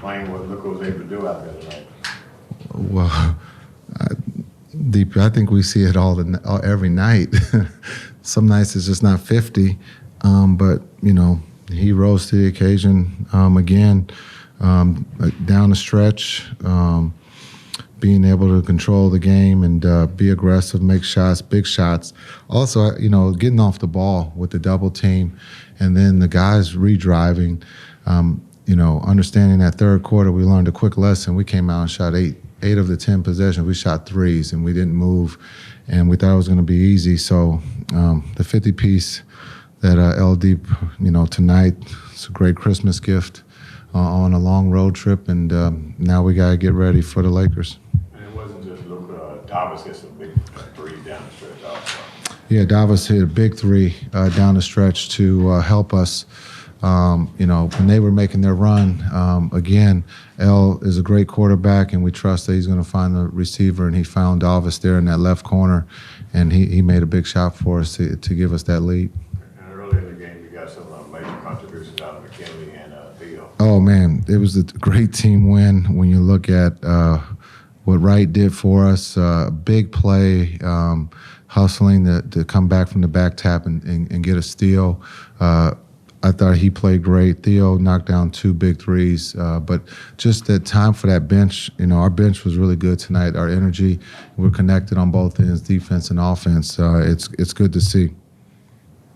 explain what Luka was able to do out there tonight? Well, I think we see it every night. Some nights it's just not 50, but he rose to the occasion again. Down the stretch, being able to control the game and be aggressive, make shots, big shots. Also, getting off the ball with the double team, and then the guys redriving. Understanding that third quarter, we learned a quick lesson. We came out and shot eight of the 10 possessions. We shot threes, and we didn't move, and we thought it was going to be easy. So the 50-piece that LD, tonight, it's a great Christmas gift on a long road trip, and now we got to get ready for the Lakers. And it wasn't just Luka. Davis hit some big threes down the stretch also. Yeah, Davis hit a big three down the stretch to help us. When they were making their run, again, L is a great quarterback, and we trust that he's going to find the receiver, and he found Davis there in that left corner, and he made a big shot for us to give us that lead. And early in the game, you got some major contributions out of McKinley and Theo. Oh, man, it was a great team win when you look at what Wright did for us. Big play, hustling to come back from the back tap and get a steal. I thought he played great. Theo knocked down 2 big threes, but just the time for that bench, our bench was really good tonight. Our energy, we're connected on both ends, defense and offense. It's good to see.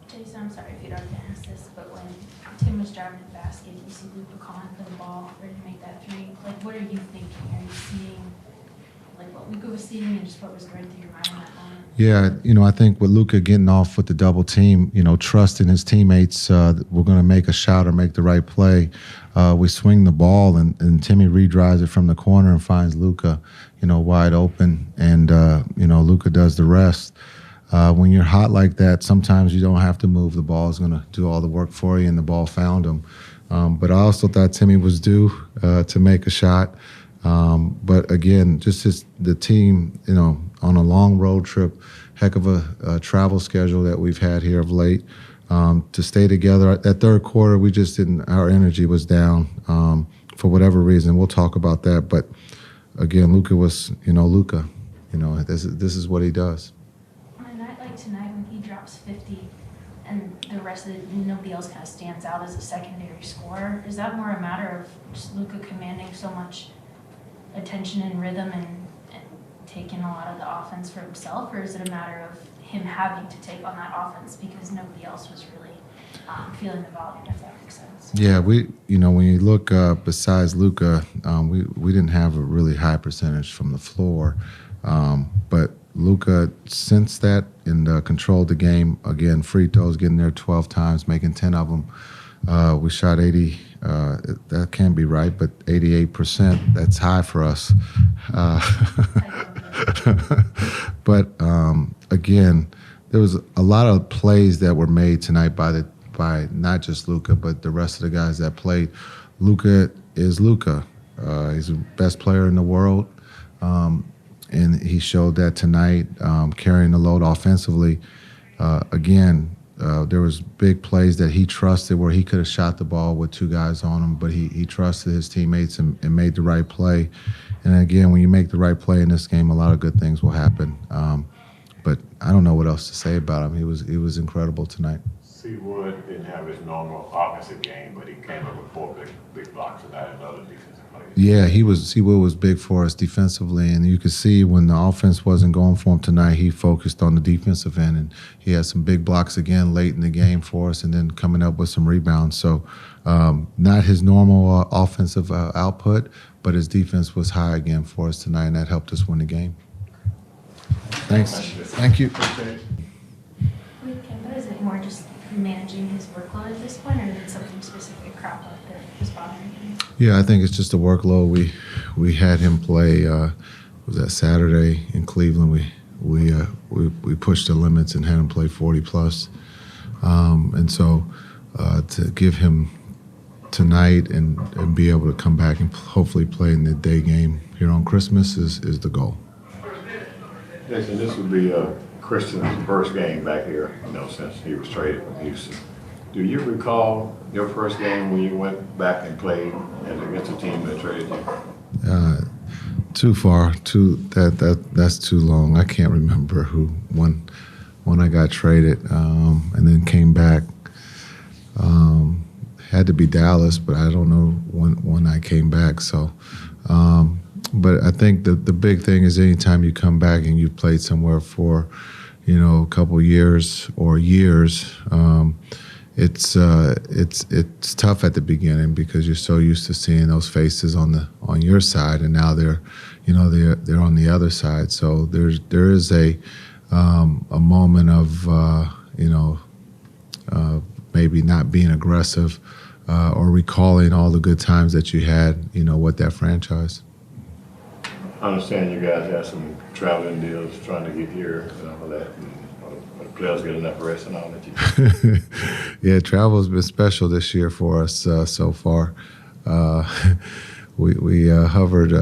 Jason, I'm sorry if you don't have to ask this, but when Tim was driving the basket, you see Luka calling for the ball, ready to make that three. Like, what are you thinking? Are you seeing, like, what Luka was seeing and just what was going through your mind in that moment? Yeah, I think with Luka getting off with the double team, trusting his teammates, we're going to make a shot or make the right play. We swing the ball, and Timmy redrives it from the corner and finds Luka, wide open, and, Luka does the rest. When you're hot like that, sometimes you don't have to move. The ball is going to do all the work for you, and the ball found him. But I also thought Timmy was due to make a shot. But again, just the team, on a long road trip, heck of a travel schedule that we've had here of late, to stay together. That third quarter, we just didn't, our energy was down for whatever reason. We'll talk about that. But again, Luka was, Luka. This is what he does. On a night like tonight when he drops 50 and the rest of nobody else kind of stands out as a secondary scorer, is that more a matter of just Luka commanding so much attention and rhythm and taking a lot of the offense for himself, or is it a matter of him having to take on that offense because nobody else was really feeling the volume, if that makes sense? Yeah, when you look besides Luka, we didn't have a really high percentage from the floor, but Luka, since that, and controlled the game. Again, free throws, getting there 12 times, making 10 of them. We shot 80. That can't be right, but 88%, that's high for us. But again, there was a lot of plays that were made tonight by not just Luka, but the rest of the guys that played. Luka is Luka. He's the best player in the world, and he showed that tonight, carrying the load offensively. Again, there was big plays that he trusted where he could have shot the ball with 2 guys on him, but he trusted his teammates and made the right play. And again, when you make the right play in this game, a lot of good things will happen. But I don't know what else to say about him. He was incredible tonight. C. Wood didn't have his normal offensive game, but he came up with 4 big blocks tonight and other defensive plays. Yeah, C. Wood was big for us defensively, and you could see when the offense wasn't going for him tonight, he focused on the defensive end, and he had some big blocks again late in the game for us, and then coming up with some rebounds. So not his normal offensive output, but his defense was high again for us tonight, and that helped us win the game. Thanks. Thank you. With Kemba, is it more just managing his workload at this point, or did something specific crop up that was bothering him? Yeah, I think it's just a workload. We had him play. Was that Saturday in Cleveland? We pushed the limits and had him play 40 plus, and so to give him tonight and be able to come back and hopefully play in the day game here on Christmas is the goal. Jason, this would be Christian's first game back here, since he was traded from Houston. Do you recall your first game when you went back and played against a team that traded you? Too far. That's too long. I can't remember when I got traded and then came back. Had to be Dallas, but I don't know when I came back. So, but I think the big thing is anytime you come back and you've played somewhere for, a couple years or years, it's tough at the beginning because you're so used to seeing those faces on your side, and now they're on the other side. So there is a moment of maybe not being aggressive or recalling all the good times that you had, with that franchise. I understand you guys had some traveling deals trying to get here and all that. The players get enough rest and all that. Yeah, travel's been special this year for us so far. We hovered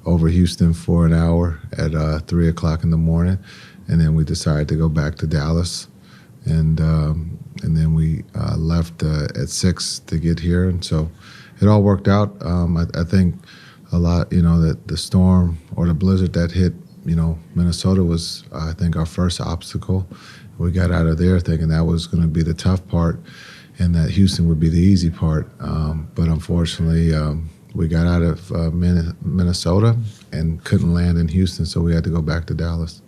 over Houston for an hour at 3 o'clock in the morning, and then we decided to go back to Dallas, and then we left at 6 to get here, and so it all worked out. I think a lot, that the storm or the blizzard that hit, Minnesota was, I think, our first obstacle. We got out of there thinking that was going to be the tough part and that Houston would be the easy part. But unfortunately, we got out of Minnesota and couldn't land in Houston, so we had to go back to Dallas.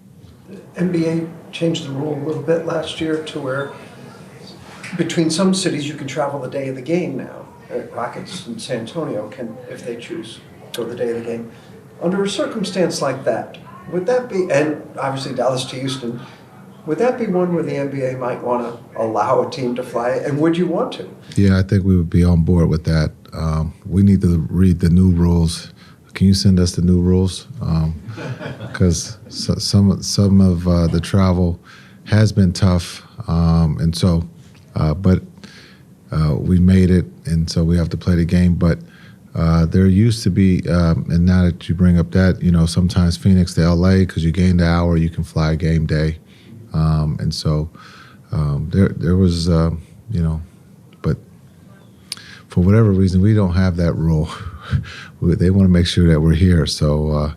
The NBA changed the rule a little bit last year to where between some cities you can travel the day of the game now. Rockets and San Antonio can, if they choose, go the day of the game. Under a circumstance like that, would that be, and obviously Dallas to Houston, would that be one where the NBA might want to allow a team to fly, and would you want to? Yeah, I think we would be on board with that. We need to read the new rules. Can you send us the new rules? Because some of the travel has been tough, and so, but we made it, and so we have to play the game. But there used to be, and now that you bring up that, sometimes Phoenix to LA, because you gain the hour, you can fly game day. And so there was, but for whatever reason, we don't have that rule. They want to make sure that we're here. So,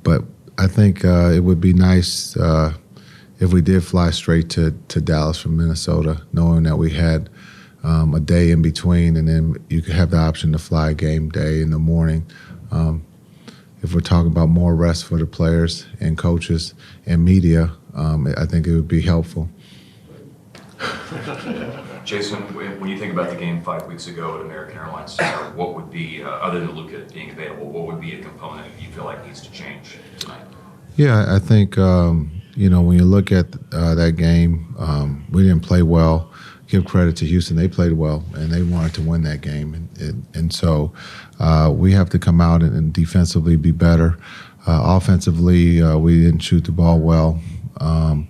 but I think it would be nice if we did fly straight to Dallas from Minnesota, knowing that we had a day in between, and then you could have the option to fly game day in the morning. If we're talking about more rest for the players and coaches and media, I think it would be helpful. Jason, when you think about the game 5 weeks ago at American Airlines Center, what would be, other than Luka being available, what would be a component you feel like needs to change tonight? Yeah, I think, when you look at that game, we didn't play well. Give credit to Houston. They played well, and they wanted to win that game. And so we have to come out and defensively be better. Offensively, we didn't shoot the ball well. And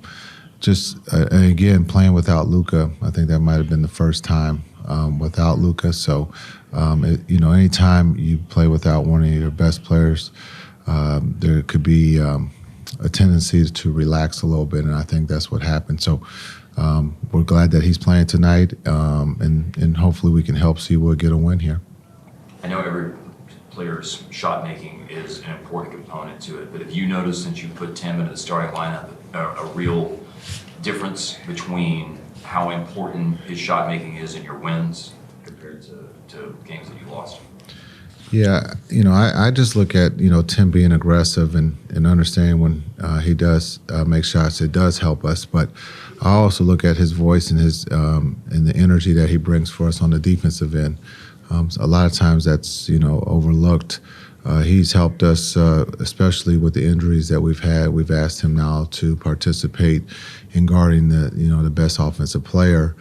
again, playing without Luka, I think that might have been the first time without Luka. So, anytime you play without one of your best players, there could be a tendency to relax a little bit, and I think that's what happened. So we're glad that he's playing tonight, and hopefully we can help Seawood get a win here. I know every player's shot making is an important component to it, but have you noticed since you put Tim into the starting lineup a real difference between how important his shot making is in your wins compared to games that you lost? Yeah, I just look at, Tim being aggressive and understanding when he does make shots, it does help us. But I also look at his voice and his and the energy that he brings for us on the defensive end. So a lot of times that's, overlooked. He's helped us, especially with the injuries that we've had. We've asked him now to participate in guarding the best offensive player.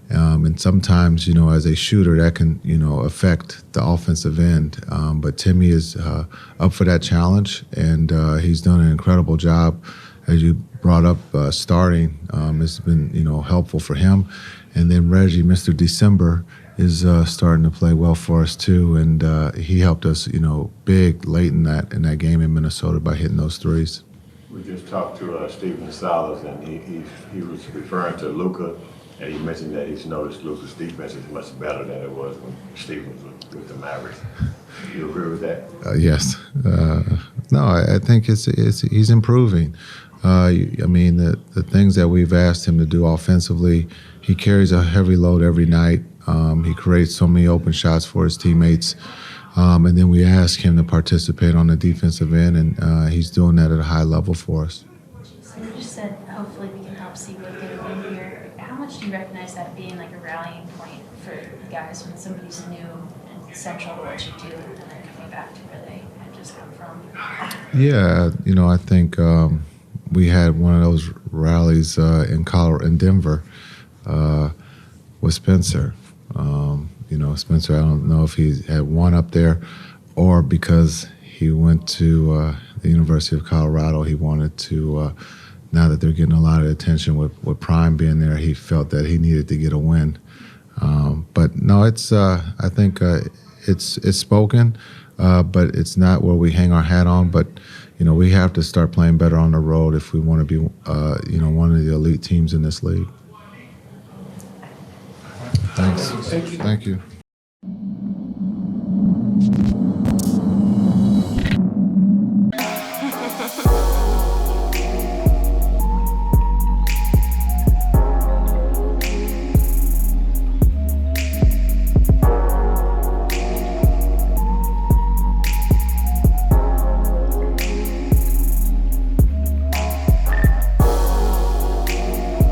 And sometimes, as a shooter, that can, affect the offensive end. But Timmy is up for that challenge, and he's done an incredible job. As you brought up starting, it's been, helpful for him. And then Reggie, Mr. December, is starting to play well for us too, and he helped us, big late in that game in Minnesota by hitting those threes. We just talked to Stephen Salas, and he was referring to Luka And he mentioned that he's noticed Luka's defense is much better than it was when Steve was with the Mavericks. You agree with that? Yes. No, I think he's improving. I mean, the things that we've asked him to do offensively, he carries a heavy load every night. He creates so many open shots for his teammates. And then we ask him to participate on the defensive end, and he's doing that at a high level for us. So you just said hopefully we can help see what they win here. How much do you recognize that being like a rallying point for you guys when somebody's new and central to what you do and then coming back to where they had just come from? Yeah, I think we had one of those rallies in Denver with Spencer. Spencer, I don't know if he had one up there or because he went to the University of Colorado, he wanted to, now that they're getting a lot of attention with Prime being there, he felt that he needed to get a win. But no, I think it's spoken, but it's not where we hang our hat on. But, we have to start playing better on the road if we want to be, one of the elite teams in this league. Thanks. Thank you. Thank you.